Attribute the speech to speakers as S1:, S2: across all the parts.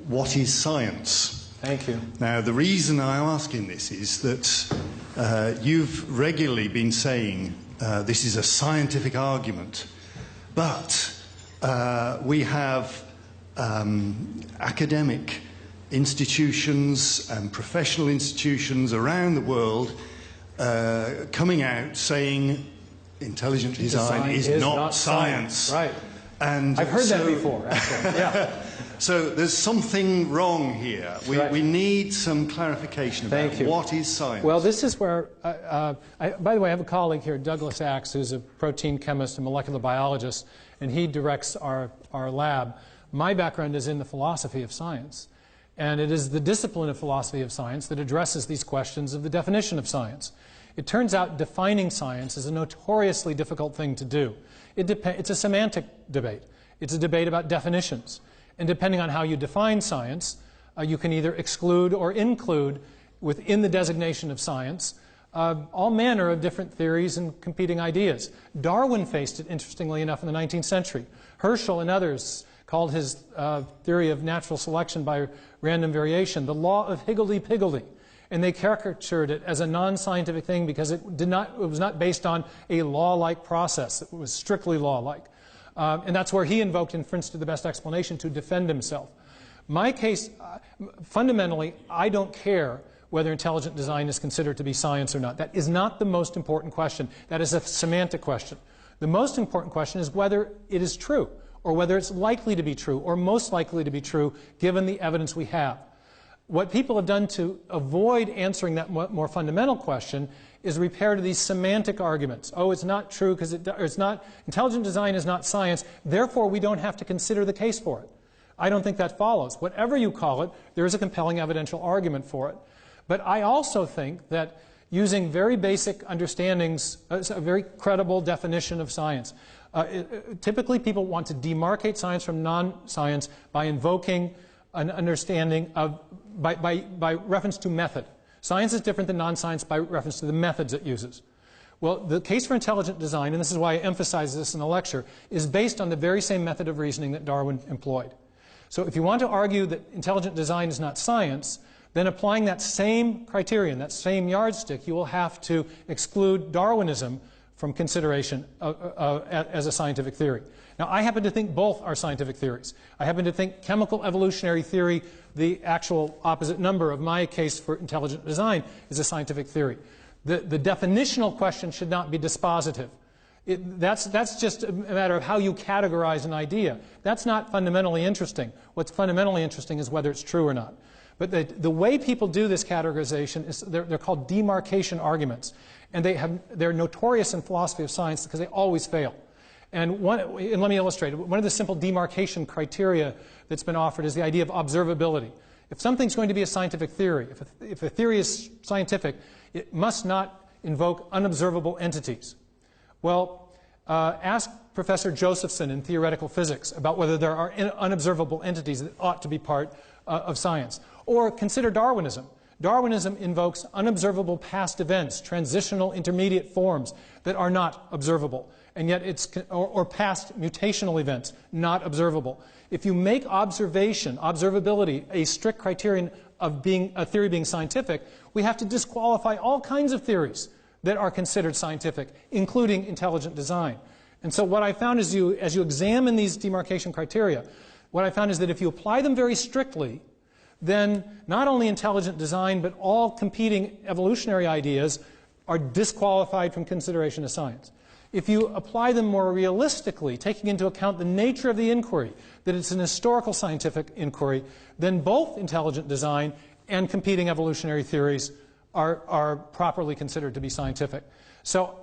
S1: what is science?
S2: Thank you.
S1: Now, the reason I'm asking this is that you've regularly been saying this is a scientific argument, but we have academic institutions and professional institutions around the world coming out saying intelligent design is not science.
S2: Right.
S1: And
S2: I've heard that before, actually. Yeah.
S1: So there's something wrong here. We need some clarification about what is science.
S2: Well, this is where, by the way, I have a colleague here, Douglas Axe, who's a protein chemist and molecular biologist, and he directs our lab. My background is in the philosophy of science, and it is the discipline of philosophy of science that addresses these questions of the definition of science. It turns out defining science is a notoriously difficult thing to do. It's a semantic debate. It's a debate about definitions. And depending on how you define science, you can either exclude or include within the designation of science all manner of different theories and competing ideas. Darwin faced it, interestingly enough, in the 19th century. Herschel and others called his theory of natural selection by random variation the law of higgledy-piggledy. And they caricatured it as a non-scientific thing because it was not based on a law-like process. It was strictly law-like. And that's where he invoked inference to the best explanation to defend himself. My case, fundamentally, I don't care whether intelligent design is considered to be science or not. That is not the most important question. That is a semantic question. The most important question is whether it is true, or whether it's likely to be true, or most likely to be true, given the evidence we have. What people have done to avoid answering that more fundamental question is repair to these semantic arguments. Oh, it's not true because intelligent design is not science, therefore we don't have to consider the case for it. I don't think that follows. Whatever you call it, there is a compelling evidential argument for it. But I also think that using very basic understandings, a very credible definition of science, typically people want to demarcate science from non-science by invoking an understanding of, by reference to method. Science is different than non-science by reference to the methods it uses. Well, the case for intelligent design, and this is why I emphasize this in the lecture, is based on the very same method of reasoning that Darwin employed. So if you want to argue that intelligent design is not science, then applying that same criterion, that same yardstick, you will have to exclude Darwinism from consideration as a scientific theory. Now, I happen to think both are scientific theories. I happen to think chemical evolutionary theory, the actual opposite number of my case for intelligent design, is a scientific theory. The definitional question should not be dispositive. That's just a matter of how you categorize an idea. That's not fundamentally interesting. What's fundamentally interesting is whether it's true or not. But the way people do this categorization is they're called demarcation arguments. And they're notorious in philosophy of science because they always fail. And let me illustrate it. One of the simple demarcation criteria that's been offered is the idea of observability. If something's going to be a scientific theory, if a theory is scientific, it must not invoke unobservable entities. Well, ask Professor Josephson in theoretical physics about whether there are unobservable entities that ought to be part of science. Or consider Darwinism. Darwinism invokes unobservable past events, transitional intermediate forms that are not observable, and yet or past mutational events, not observable. If you make observability, a strict criterion of a theory being scientific, we have to disqualify all kinds of theories that are considered scientific, including intelligent design. And so what I found is as you examine these demarcation criteria, what I found is that if you apply them very strictly, then not only intelligent design, but all competing evolutionary ideas are disqualified from consideration as science. If you apply them more realistically, taking into account the nature of the inquiry, that it's an historical scientific inquiry, then both intelligent design and competing evolutionary theories are properly considered to be scientific. So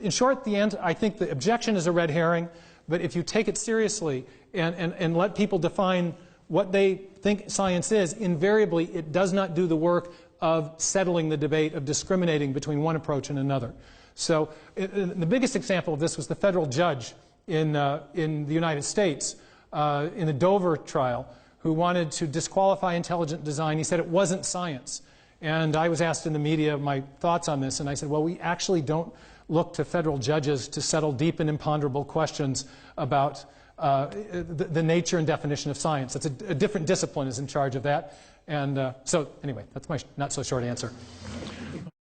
S2: in short, I think the objection is a red herring, but if you take it seriously and let people define what they think science is, invariably it does not do the work of settling the debate, of discriminating between one approach and another. So the biggest example of this was the federal judge in the United States in the Dover trial who wanted to disqualify intelligent design. He said it wasn't science. And I was asked in the media my thoughts on this, and I said, well, we actually don't look to federal judges to settle deep and imponderable questions about the nature and definition of science. It's a different discipline is in charge of that. And so anyway, that's my not so short answer.